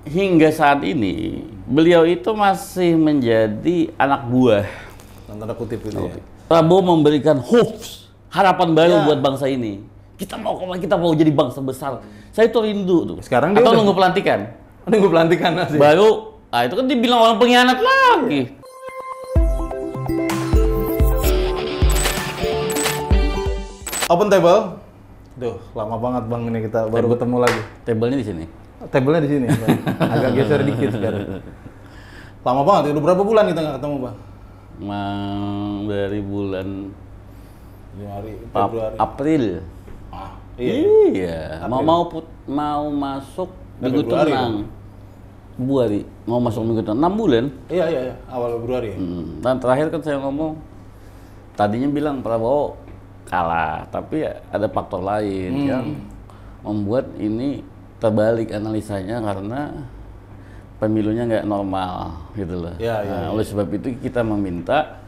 hingga saat ini beliau itu masih menjadi anak buah. Tanda kutip itu ya. Prabowo memberikan hopes, harapan baru buat bangsa ini. Kita mau jadi bangsa besar. Saya tuh rindu tuh. Sekarang dia atau nunggu pelantikan. Nunggu pelantikan masih. Baru, itu kan dibilang orang pengkhianat lagi. Open table. Duh, lama banget Bang ini kita baru ketemu lagi. Tablenya di sini. Tablenya di sini, Bang. Agak geser dikit sekarang. Lama banget. Udah berapa bulan kita nggak ketemu, Bang? Dari bulan Januari, Februari. April. Iya. Mau masuk minggu tenang. Februari mau masuk minggu tenang 6 bulan. Iya. Awal Februari. Dan terakhir kan saya ngomong, tadinya bilang Prabowo kalah, tapi ada faktor lain yang membuat ini terbalik analisanya karena pemilunya nggak normal gitu loh. Oleh sebab itu kita meminta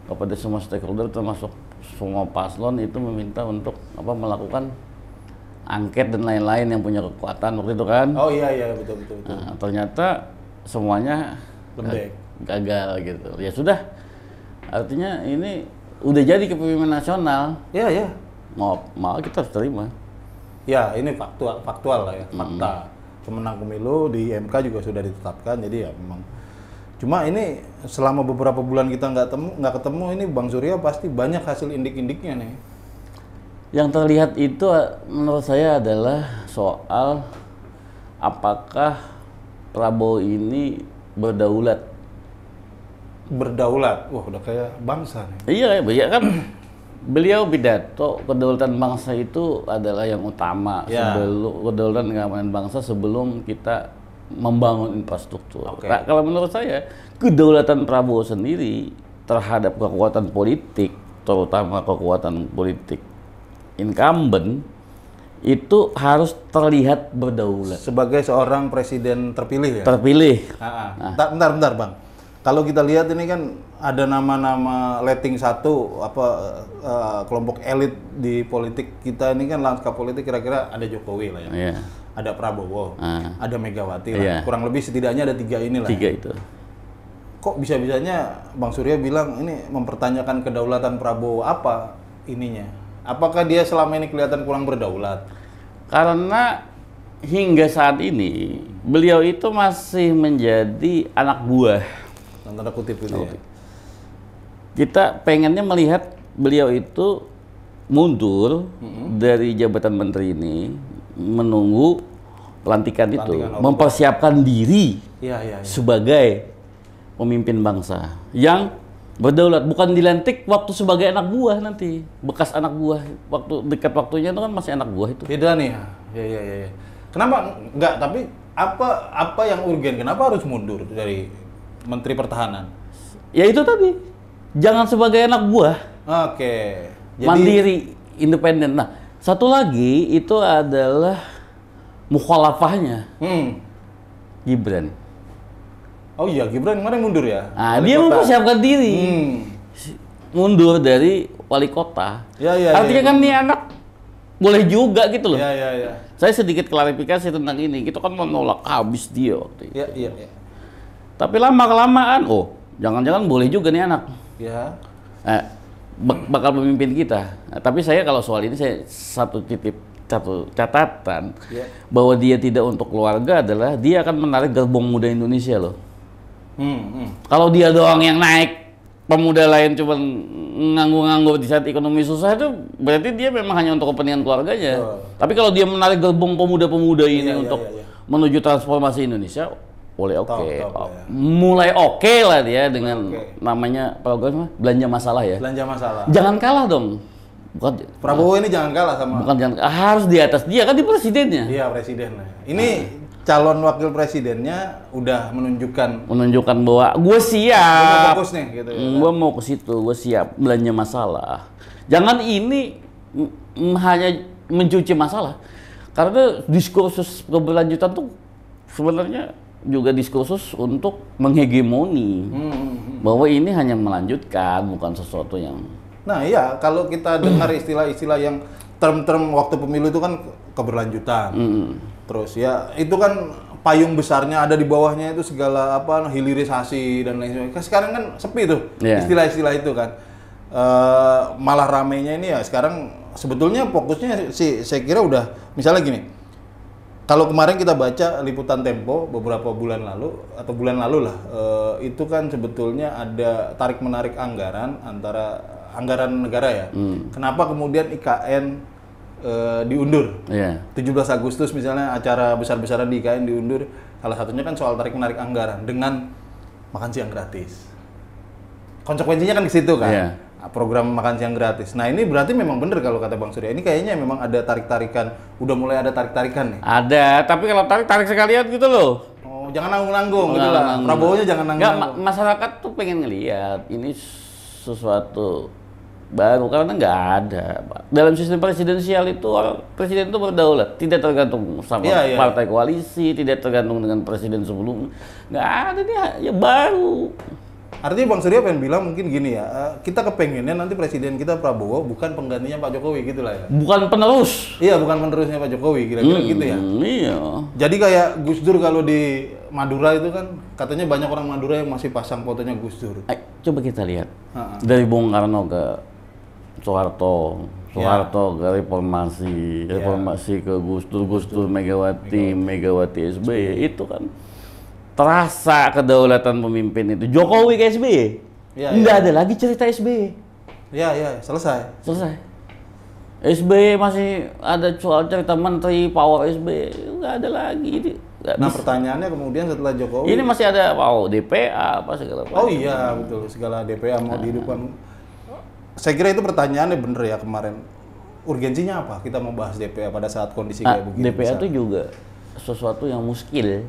kepada semua stakeholder termasuk semua paslon itu meminta untuk melakukan angket dan lain-lain yang punya kekuatan waktu itu kan. Oh iya betul. Nah, ternyata semuanya gagal gitu. Ya sudah, artinya ini udah jadi kepemimpinan nasional. Iya. Mau kita harus terima. Ya ini faktual lah ya, fakta. Pemenang pemilu di MK juga sudah ditetapkan, jadi ya memang. Cuma ini selama beberapa bulan kita nggak ketemu, ini Bang Surya pasti banyak hasil indik-indiknya nih. Yang terlihat itu menurut saya adalah soal apakah Prabowo ini berdaulat. Wah udah kayak bangsa nih. Iya kan. Beliau pidato kedaulatan bangsa itu adalah yang utama sebelum kedaulatan keamanan bangsa sebelum kita membangun infrastruktur. Nah, kalau menurut saya kedaulatan Prabowo sendiri terhadap kekuatan politik, terutama kekuatan politik incumbent itu harus terlihat berdaulat. Sebagai seorang presiden terpilih ya. Terpilih. Bentar Bang. Kalau kita lihat ini kan ada nama-nama letting satu kelompok elit di politik kita ini kan lanskap politik kira-kira ada Jokowi lah ya, ada Prabowo, ada Megawati lah, kurang lebih setidaknya ada 3 inilah. 3 itu. Kok bisa-bisanya Bang Surya bilang ini mempertanyakan kedaulatan Prabowo apa ininya? Apakah dia selama ini kelihatan kurang berdaulat? Karena hingga saat ini beliau itu masih menjadi anak buah. Tanda kutip itu ya. Kita pengennya melihat beliau itu mundur dari jabatan menteri ini, menunggu pelantikan itu, mempersiapkan diri sebagai pemimpin bangsa yang berdaulat, bukan dilantik waktu sebagai anak buah nanti, bekas anak buah, waktu dekat waktunya itu kan masih anak buah itu. Beda nih ya. Kenapa enggak? Tapi apa yang urgen? Kenapa harus mundur dari Menteri Pertahanan? Ya itu tadi, jangan sebagai anak buah. Oke. Jadi mandiri, independen. Nah, satu lagi itu adalah mukhalafahnya. Gibran. Oh iya, Gibran kemarin mundur ya? Nah, dia mempersiapkan diri. Mundur dari wali kota. Artinya kan nih anak boleh juga gitu loh. Iya. Saya sedikit klarifikasi tentang ini. Kita kan menolak habis dia waktu itu. Iya. Tapi lama-kelamaan, jangan-jangan boleh juga nih anak. Ya. Bakal memimpin kita. Nah, tapi saya kalau soal ini saya satu catatan bahwa dia tidak untuk keluarga adalah dia akan menarik gerbong muda Indonesia loh. Kalau dia doang yang naik, pemuda lain cuma nganggur-nganggur di saat ekonomi susah, itu berarti dia memang hanya untuk kepentingan keluarganya. Tapi kalau dia menarik gerbong pemuda-pemuda ini untuk menuju transformasi Indonesia, boleh mulai lah dia dengan namanya program belanja masalah ya. Belanja masalah. Jangan kalah dong. Prabowo ini jangan kalah sama. Harus di atas dia kan, di presidennya. Iya, presiden. Ini calon wakil presidennya udah menunjukkan bahwa gue siap. Fokus nih gitu. Gue mau ke situ, gue siap belanja masalah. Jangan ini hanya mencuci masalah. Karena diskursus keberlanjutan tuh sebenarnya juga diskursus untuk menghegemoni bahwa ini hanya melanjutkan, bukan sesuatu yang. Nah iya, kalau kita dengar istilah-istilah yang term-term waktu pemilu itu kan keberlanjutan. Terus ya itu kan payung besarnya, ada di bawahnya itu segala apa hilirisasi dan lain sebagainya. Sekarang kan sepi tuh istilah-istilah itu kan. Malah ramenya ini ya sekarang sebetulnya fokusnya sih saya kira udah misalnya gini. Kalau kemarin kita baca liputan Tempo beberapa bulan lalu atau bulan lalu lah, itu kan sebetulnya ada tarik menarik anggaran antara anggaran negara ya. Kenapa kemudian IKN diundur? 17 Agustus misalnya acara besar-besaran di IKN diundur. Salah satunya kan soal tarik menarik anggaran dengan makan siang gratis. Konsekuensinya kan ke situ kan. Program makan siang gratis. Nah ini berarti memang benar kalau kata Bang Surya. Ini kayaknya memang ada tarik-tarikan, udah mulai ada tarik-tarikan nih. Ada, tapi kalau tarik sekalian gitu loh. Oh, jangan nanggung-nanggung gitu lah. Prabowo-nya jangan nanggung-nanggung. Masyarakat tuh pengen ngelihat ini sesuatu baru karena nggak ada. Dalam sistem presidensial itu presiden itu berdaulat, tidak tergantung sama partai koalisi, tidak tergantung dengan presiden sebelumnya. Nggak ada dia, ya baru. Artinya Bang Surya pengen bilang mungkin gini ya, kita kepengennya nanti presiden kita Prabowo bukan penggantinya Pak Jokowi gitu lah ya. Bukan penerus. Iya, bukan penerusnya Pak Jokowi, kira-kira gitu ya. Iya. Jadi kayak Gus Dur kalau di Madura itu kan katanya banyak orang Madura yang masih pasang fotonya Gus Dur. Coba kita lihat dari Bung Karno ke Soeharto ke reformasi ke Gus Dur, Megawati SBY itu kan terasa kedaulatan pemimpin itu. Jokowi ke SBY, nggak ada lagi cerita SBY. Iya, selesai. SBY masih ada soal cerita menteri power SBY, nggak ada lagi. Nah pertanyaannya kemudian setelah Jokowi, ini masih ada DPA apa segala macam. Oh iya betul, segala DPA mau dihidupkan. Saya kira itu pertanyaannya bener ya kemarin. Urgensinya apa? Kita mau bahas DPA pada saat kondisi kayak begini. DPA itu juga sesuatu yang muskil.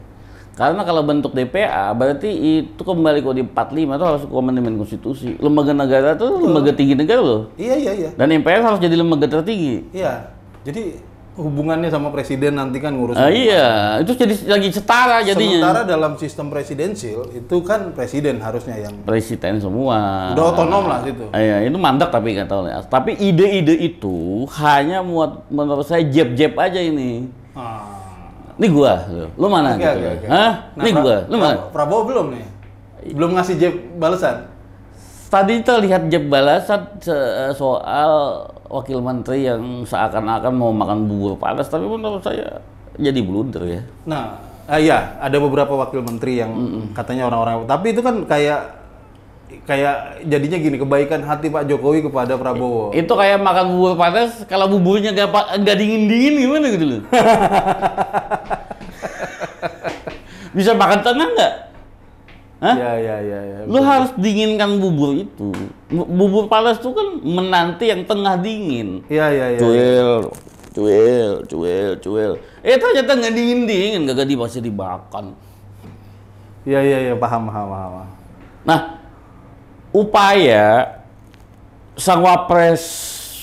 Karena kalau bentuk DPA berarti itu kembali kode 45 itu harus amandemen konstitusi. Lembaga negara itu lembaga tinggi negara loh. Iya. Dan MPR harus jadi lembaga tertinggi. Iya. Jadi hubungannya sama presiden nanti kan ngurus. Iya, itu jadi lagi setara jadinya. Sementara dalam sistem presidensil itu kan presiden harusnya yang presiden semua. Udah otonom lah situ. Iya, itu mandak tapi nggak tahu ya. Tapi ide-ide itu hanya menurut saya jeb-jeb aja ini. Ini gua, lu mana gitu? Hah? Nah, ini gua, lu mana? Prabowo belum nih, belum ngasih jeb balasan. Tadi terlihat jeb balasan soal wakil menteri yang seakan-akan mau makan bubur panas, tapi menurut saya jadi blunder ya. Nah, iya, ada beberapa wakil menteri yang katanya orang-orang, tapi itu kan kayak jadinya gini, kebaikan hati Pak Jokowi kepada Prabowo. Itu kayak makan bubur panas, kalau buburnya nggak dingin-dingin gimana gitu loh. Bisa makan tengah nggak? Hah? Iya. Lu harus dinginkan bubur itu. Bubur panas itu kan menanti yang tengah dingin. Iya. Cuil. Ternyata nggak dingin-dingin, gak masih dimakan. Iya, paham. Nah, upaya sang wapres,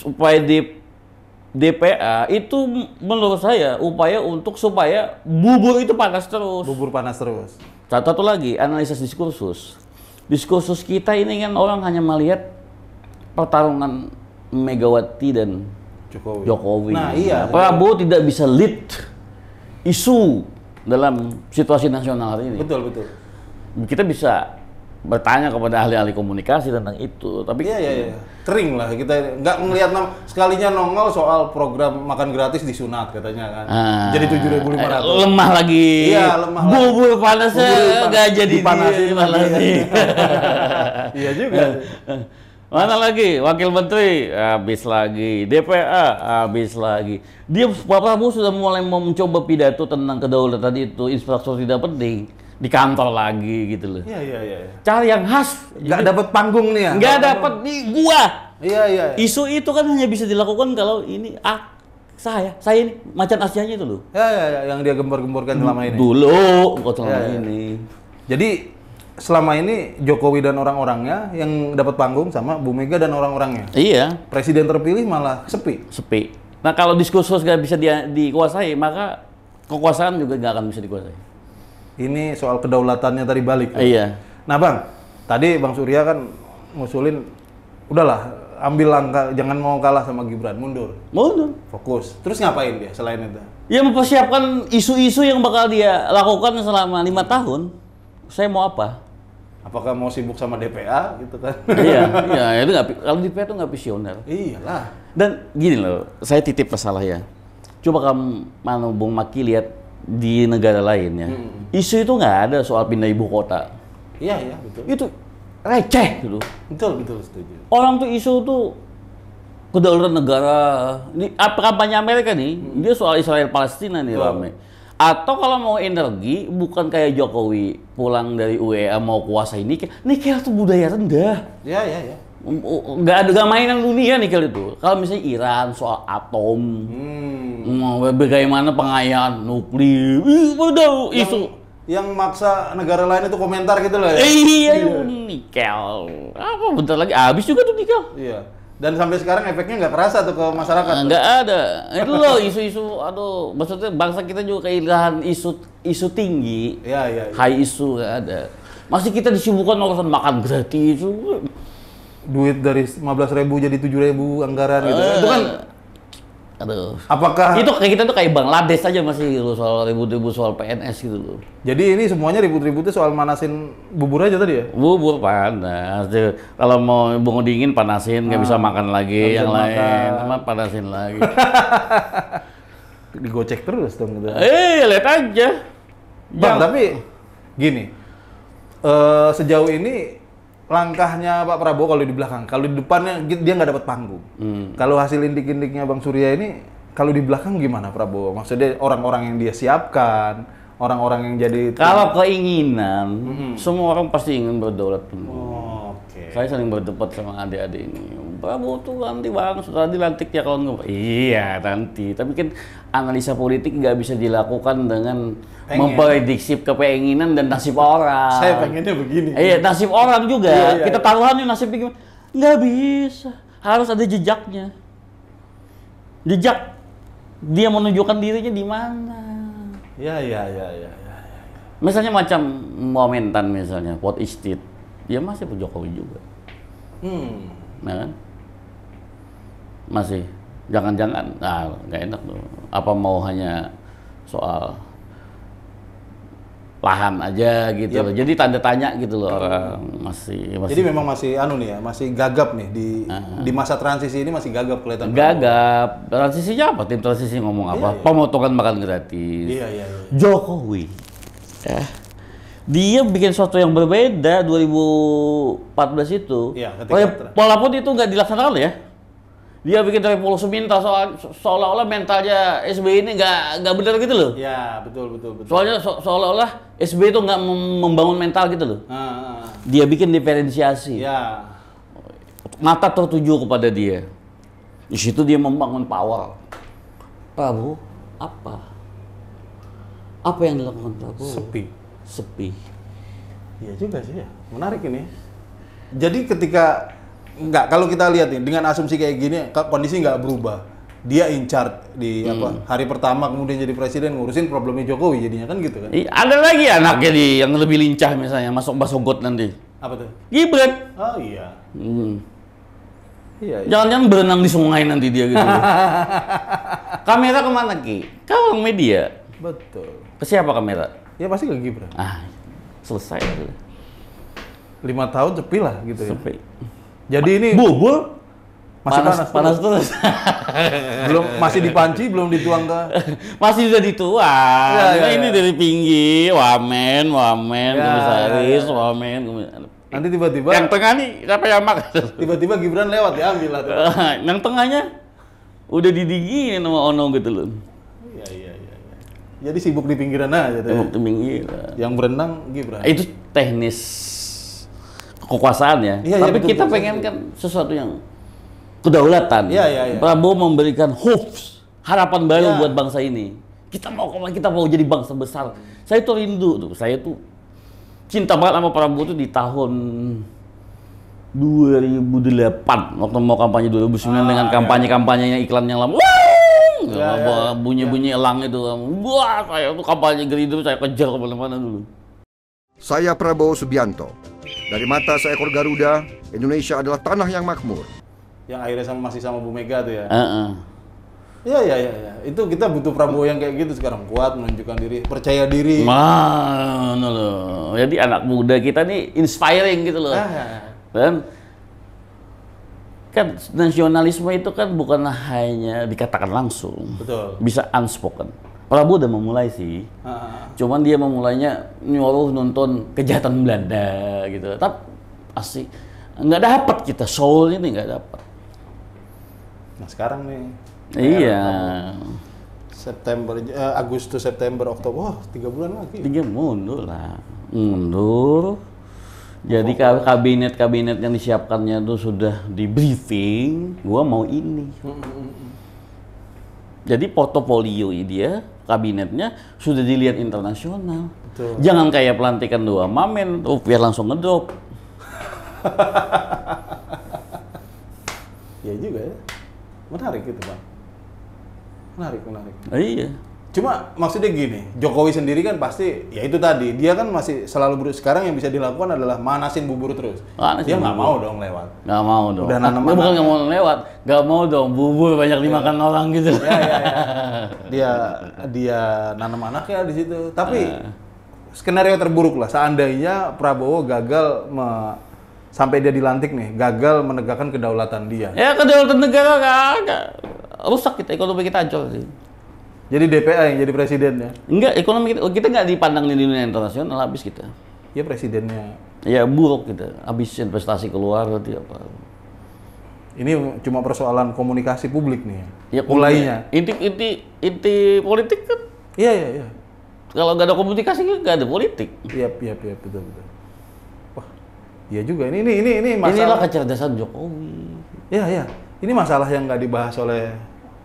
upaya di DPA itu menurut saya upaya untuk supaya bubur itu panas terus. Bubur panas terus. Satu lagi, analisis diskursus. Diskursus kita ini kan orang hanya melihat pertarungan Megawati dan Jokowi. Nah, iya. Prabowo tidak bisa lead isu dalam situasi nasional hari ini. Betul. Kita bisa bertanya kepada ahli-ahli komunikasi tentang itu, tapi iya. Kering lah kita nggak ngelihat sekalinya nongol soal program makan gratis disunat katanya kan. Jadi 7.500. Lemah lagi. Iya, lemah. Bubur panasnya nggak jadi dipanasin lagi. Iya juga. Mana lagi? Wakil Menteri habis lagi, DPA habis lagi. Pak Prabowo sudah mulai mau mencoba pidato tentang kedaulatan itu, infrastruktur tidak penting. Di kantor lagi gitu loh. Iya. Cari yang khas. Nggak dapat panggung nih ya? Nggak dapat di gua. Iya. Isu itu kan hanya bisa dilakukan kalau ini saya ini macan Asianya itu loh. Ya, yang dia gembor-gemborkan selama ini. Dulu, bukan selama ini. Jadi selama ini Jokowi dan orang-orangnya yang dapat panggung sama Bu Mega dan orang-orangnya. Iya. Presiden terpilih malah sepi. Nah kalau diskursus nggak bisa dikuasai, maka kekuasaan juga nggak akan bisa dikuasai. Ini soal kedaulatannya tadi balik. Iya. Nah Bang, tadi Bang Surya kan ngusulin, udahlah ambil langkah, jangan mau kalah sama Gibran, mundur. Mundur. Fokus. Terus ngapain dia selain itu? Ya mempersiapkan isu-isu yang bakal dia lakukan selama 5 tahun. Saya mau apa? Apakah mau sibuk sama DPA gitu kan? Iya, itu nggak, kalau DPA itu nggak visioner. Iyalah. Dan gini loh, saya titip masalah ya. Coba kamu, Bung Maki lihat di negara lain ya. Isu itu nggak ada soal pindah ibu kota. Iya, betul. Itu receh gitu. Betul, setuju. Orang tuh isu tuh kedaulatan negara. Ini apa kampanye Amerika nih? Dia soal Israel Palestina nih rame. Atau kalau mau energi, bukan kayak Jokowi pulang dari UEA mau kuasai nikel. Nikel itu budaya rendah. Iya. Nggak mainan dunia nikel itu. Kalau misalnya Iran soal atom, bagaimana pengayaan nuklir, udah isu. Yang maksa negara lain itu komentar gitu loh ya? Iya, nikel. Apa bentar lagi habis juga tuh nikel. Iya. Dan sampai sekarang efeknya nggak kerasa tuh ke masyarakat. Nggak ada. Itu loh isu-isu, aduh, maksudnya bangsa kita juga kehilangan isu tinggi. Iya. High isu nggak ada. Masih kita disibukkan urusan makan gratis. Duit dari 15.000 jadi 7.000 anggaran gitu. Itu kan, aduh. apakah itu kayak kita tuh kayak Bangladesh aja masih gitu, soal ribut-ribut soal PNS gitu loh. jadi ini semuanya ribut-ributnya soal manasin bubur aja tadi ya? Bubur panas. Kalau mau dingin panasin, nggak bisa makan lagi, yang lain sama panasin lagi. Digocek terus dong gitu. Lihat aja. Bang, tapi gini, sejauh ini langkahnya Pak Prabowo kalau di belakang, kalau di depannya dia nggak dapat panggung. Kalau hasil indik-indiknya Bang Surya ini, kalau di belakang gimana Prabowo? Maksudnya orang-orang yang dia siapkan, orang-orang yang jadi... Kalau keinginan, semua orang pasti ingin berdaulat penuh. Oke. Saya sering berdebat sama adik-adik ini. Prabowo tuh nanti bang, sudah dilantik ya kalau nggak. Iya nanti. Tapi kan analisa politik nggak bisa dilakukan dengan memprediksi kepinginan dan nasib orang. Saya pengennya begini. Iya, nasib orang juga. Iya. Kita taruhan nih nasibnya gimana? Nggak bisa. Harus ada jejaknya. Jejak dia menunjukkan dirinya di mana. Iya. Misalnya macam momentan misalnya, Pot Istit, dia masih Pak Jokowi juga. Nah kan? Masih. Jangan-jangan, nggak enak tuh. Apa mau hanya soal lahan aja gitu loh. Jadi tanda tanya gitu loh orang masih. Jadi memang masih masih gagap nih di masa transisi ini, masih gagap kelihatan. Gagap. Transisinya apa? Tim transisi ngomong apa? Pemotongan makan gratis. Iya. Jokowi. Dia bikin sesuatu yang berbeda 2014 itu. Iya, walaupun itu nggak dilaksanakan ya. Dia bikin revolusi mental seolah-olah mentalnya SBY ini nggak benar gitu loh. Iya, betul. Soalnya seolah-olah SBY itu nggak membangun mental gitu loh. Dia bikin diferensiasi. Iya. Mata tertuju kepada dia. Di situ dia membangun power. Prabowo apa? Apa yang dilakukan Prabowo? Sepi. Iya juga sih ya. Menarik ini. Jadi ketika kalau kita lihat nih dengan asumsi kayak gini, kondisi nggak berubah. Dia in charge di hari pertama, kemudian jadi presiden ngurusin problemnya Jokowi jadinya kan gitu kan? Ada lagi anaknya yang lebih lincah misalnya masuk got nanti. Apa tuh? Gibran. Oh iya. Iya. Jangan-jangan berenang di sungai nanti dia gitu. Kamera kemana Ki? Kau media. Betul. Ke siapa kamera? Ya pasti ke Gibran. Selesai. 5 tahun sepi lah gitu ya. Sepi. Jadi ini bubur masih panas terus. Masih dipanci, belum dituang ke. Masih sudah dituang. Ini dari pinggir, wamen, komisaris, wamen. Nanti tiba-tiba yang tengah nih siapa yang makan? Tiba-tiba Gibran lewat diambil lah tuh. Yang tengahnya udah didingin sama Ono gitu loh. Iya. Jadi sibuk di pinggiran aja tuh. Sibuk di pinggiran. Yang berenang Gibran. Itu teknis kekuasaan ya. Tapi kita pengen kan sesuatu yang kedaulatan. Iya. Prabowo memberikan hopes, harapan baru buat bangsa ini. Kita mau jadi bangsa besar. Saya tuh rindu tuh. Saya tuh cinta banget sama Prabowo tuh di tahun 2008 waktu mau kampanye 2009 dengan kampanye-kampanyenya iklan yang lama. Bunyi-bunyi elang itu. Wah, saya tuh kampanye Gerindo saya kejar kemana-mana dulu. Saya Prabowo Subianto. Dari mata seekor Garuda, Indonesia adalah tanah yang makmur. Yang akhirnya masih sama Bu Mega tuh ya? Iya. Itu kita butuh Prabowo yang kayak gitu sekarang, kuat, menunjukkan diri, percaya diri. Mana loh. Jadi anak muda kita nih inspiring gitu loh. Dan kan nasionalisme itu kan bukan hanya dikatakan langsung. Betul. Bisa unspoken. Prabowo udah memulai sih. Cuman dia memulainya nyuruh nonton kejahatan Belanda gitu. Tapi asik nggak dapat kita soul ini nggak dapat. Nah sekarang nih. Iya. September, Agustus, September, Oktober, wah 3 bulan lagi. 3 mundur lah, mundur. Jadi kabinet yang disiapkannya itu sudah di briefing. Gua mau ini. Jadi portofolio dia kabinetnya sudah dilihat internasional. Betul. Jangan kayak pelantikan 2 Mamen, biar langsung ngedrop. Iya juga ya. Menarik gitu Bang. Menarik. Iya. Cuma maksudnya gini, Jokowi sendiri kan pasti, ya itu tadi, dia kan masih selalu sekarang yang bisa dilakukan adalah manasin bubur terus. Dia nggak mau dong lewat. Nggak mau dong. Udah nanam bukan nggak mau lewat, nggak mau dong bubur banyak dimakan orang gitu. Dia nanam anaknya di situ. Tapi skenario terburuk lah, seandainya Prabowo gagal sampai dia dilantik nih, gagal menegakkan kedaulatan dia. Ya kedaulatan negara kagak. Rusak kita, ekonomi kita hancur sih. Jadi DPA yang jadi presidennya? Enggak, ekonomi kita nggak dipandang di dunia internasional, habis kita. Ya presidennya. Ya buruk kita, habis investasi keluar nanti apa. Ini cuma persoalan komunikasi publik nih. Ya mulainya. Inti politik kan. Iya. Kalau nggak ada komunikasi nggak ada politik. Iya betul. Wah, iya juga. Ini masalah. Inilah kecerdasan Jokowi. Iya. Ini masalah yang nggak dibahas oleh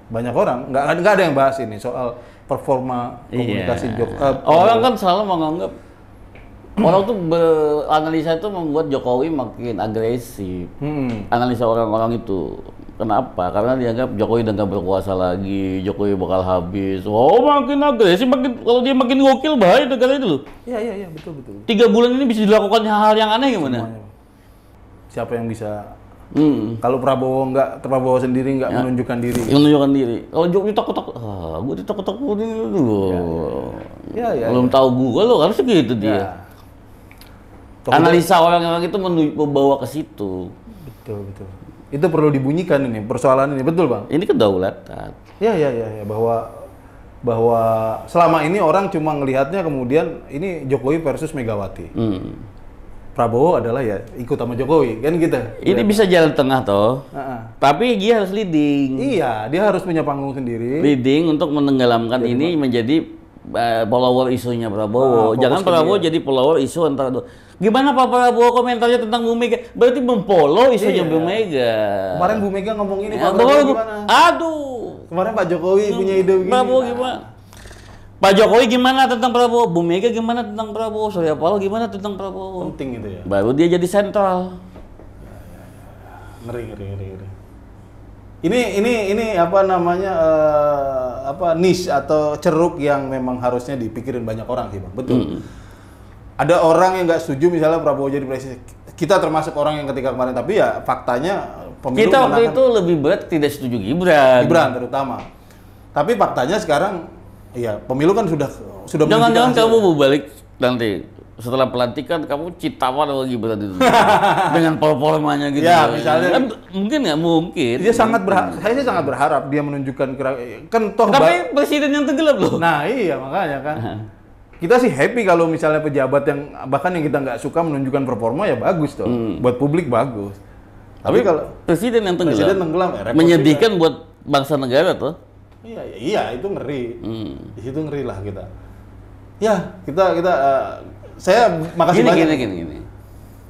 banyak orang. Nggak ada yang bahas ini soal performa komunikasi Jokowi. Orang kan selalu menganggap orang tuh analisa itu membuat Jokowi makin agresif. Analisa orang-orang itu. Kenapa? Karena dianggap Jokowi udah nggak berkuasa lagi, Jokowi bakal habis. Oh, makin agresif, kalau dia makin gokil bahaya negara itu loh. Iya, betul. 3 bulan ini bisa dilakukan hal-hal yang aneh gimana? Semuanya. Siapa yang bisa? Kalau Prabowo sendiri nggak menunjukkan diri. Menunjukkan diri. Kalau Jokowi takut-takut, gue ditakut-takutin dulu. Iya. Belum tahu gue lo, harusnya gitu dia. Analisa orang-orang itu membawa ke situ. Betul. Itu perlu dibunyikan ini, persoalan ini, betul Bang? Ini kedaulatan. Iya, bahwa selama ini orang cuma ngelihatnya kemudian ini Jokowi versus Megawati. Prabowo adalah ya ikut sama Jokowi, kan gitu. Ini bisa jalan tengah toh. Tapi dia harus leading. Iya, dia harus punya panggung sendiri. Leading untuk menenggelamkan ini menjadi follower isunya Prabowo. Jangan Prabowo jadi follower isu antara dua. Gimana Pak Prabowo komentarnya tentang Bu Mega? Berarti memfollow isunya Bu Mega. Kemarin Bu Mega ngomong ini, Pak Prabowo gimana? Aduh. Kemarin Pak Jokowi punya ide begini. Prabowo gimana? Pak Jokowi gimana tentang Prabowo? Bu Mega gimana tentang Prabowo? Surya Paloh gimana tentang Prabowo? Penting itu ya. Baru dia jadi sentral. Ngeri. Ini apa namanya niche atau ceruk yang memang harusnya dipikirin banyak orang sih Bang. Betul. Ada orang yang nggak setuju misalnya Prabowo jadi presiden. Kita termasuk orang yang ketika kemarin, tapi ya faktanya pemilu kita waktu itu lebih berat tidak setuju Gibran terutama. Tapi faktanya sekarang iya, pemilu kan sudah jangan-jangan kamu mau balik nanti setelah pelantikan kamu citawan sama Gibran itu dengan performanya gitu. Ya, misalnya kan, mungkin nggak mungkin. Dia saya sih sangat berharap dia menunjukkan kan toh. Tapi presiden yang tenggelam loh. Nah iya makanya kan. Kita sih happy kalau misalnya pejabat yang bahkan yang kita nggak suka menunjukkan performa ya bagus toh. Buat publik bagus. Tapi kalau presiden yang tenggelam ya menyedihkan buat bangsa negara tuh. Iya itu ngeri. Di situ ngeri lah kita. Ya kita saya makasih banyak. Gini.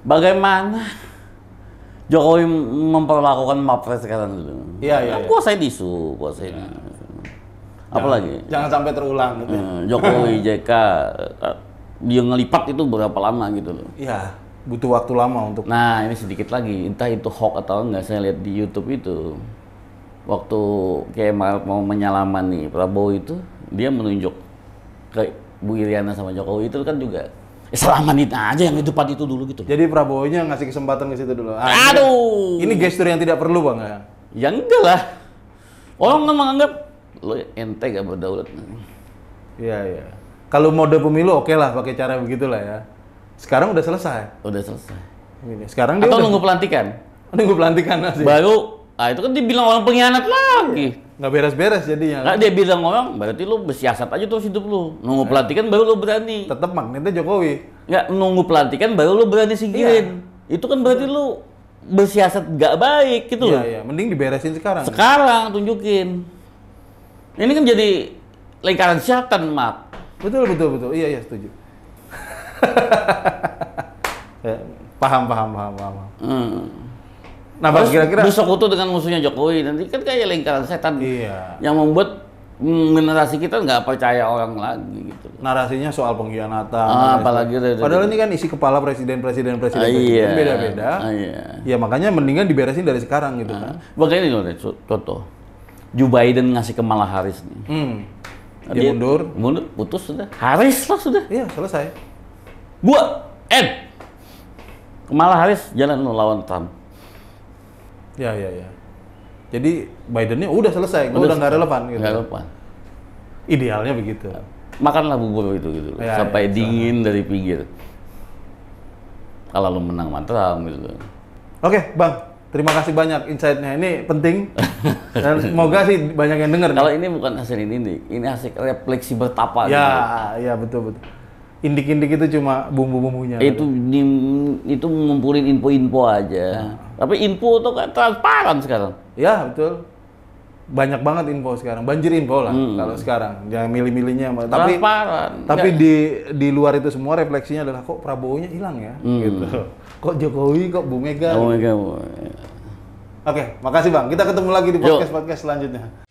Bagaimana Jokowi memperlakukan Mapres sekarang dulu? Iya. Kuasain isu. Apalagi? Jangan sampai terulang gitu. Jokowi, JK, dia ngelipat itu berapa lama gitu loh. Iya, butuh waktu lama untuk. Nah ini sedikit lagi, entah itu hoax atau enggak, saya lihat di YouTube itu. Waktu kayak mau menyalaman nih Prabowo itu, dia menunjuk ke Bu Iriana sama Jokowi itu kan juga selamanin aja yang di depan itu dulu gitu. Jadi Prabowo-nya ngasih kesempatan ke situ dulu. Aduh. Ini gestur yang tidak perlu Bang ya? Ya enggak lah. Orang kan menganggap lo ente gak berdaulat. Iya, iya. Kalau mode pemilu oke lah pakai cara begitulah ya. Sekarang udah selesai. Udah selesai. Ini. Sekarang dia Atau udah nunggu pelantikan. nunggu pelantikan masih. Baru, itu kan dibilang orang pengkhianat lagi. Nggak beres-beres jadinya. Nah, dia bilang orang, berarti lu bersiasat aja terus hidup lu. Nunggu pelantikan baru lu berani. Tetap magnetnya Jokowi. Nggak, nunggu pelantikan baru lu berani singkirin. Itu kan berarti lu bersiasat gak baik gitu loh. Iya, iya. Mending diberesin sekarang. Sekarang tunjukin. Ini kan jadi lingkaran setan, Mak. Betul. Iya, iya, setuju. Ya, paham. Nah, Bang, kira-kira bersekutu dengan musuhnya Jokowi nanti kan kayak lingkaran setan. Iya. Yang membuat generasi kita nggak percaya orang lagi gitu. Narasinya soal pengkhianatan. Apalagi padahal ini kan isi kepala presiden iya. beda-beda. Iya. Ya makanya mendingan diberesin dari sekarang gitu kan. Bagaimana nih loh, contoh. Joe Biden ngasih Kamala Harris nih. Dia mundur, putus sudah. Harris lah sudah. iya selesai. Kamala Harris jalan lo lawan Trump. Ya. Jadi Bidennya udah selesai, udah nggak relevan gitu. Nggak relevan. Idealnya begitu. Makanlah bubur itu gitu, Ya, sampai ya, dingin dari pinggir. Kalau lo menang sama Trump gitu. Oke, Bang. Terima kasih banyak insight-nya. Ini penting. Dan semoga sih banyak yang denger. Kalau ini bukan hasil ini hasil refleksi bertapa. Ya, betul. Indik-indik itu cuma bumbu-bumbunya. Itu ngumpulin info-info aja. Tapi info itu kan transparan sekarang. Ya, betul. Banyak banget info sekarang. Banjir info lah kalau sekarang. Jangan milih-milihnya. Transparan. Tapi di luar itu semua refleksinya adalah kok Prabowo-nya hilang ya? Gitu. Kok Jokowi, kok Bu Mega? Bu Mega. Oke, makasih Bang. Kita ketemu lagi di podcast selanjutnya.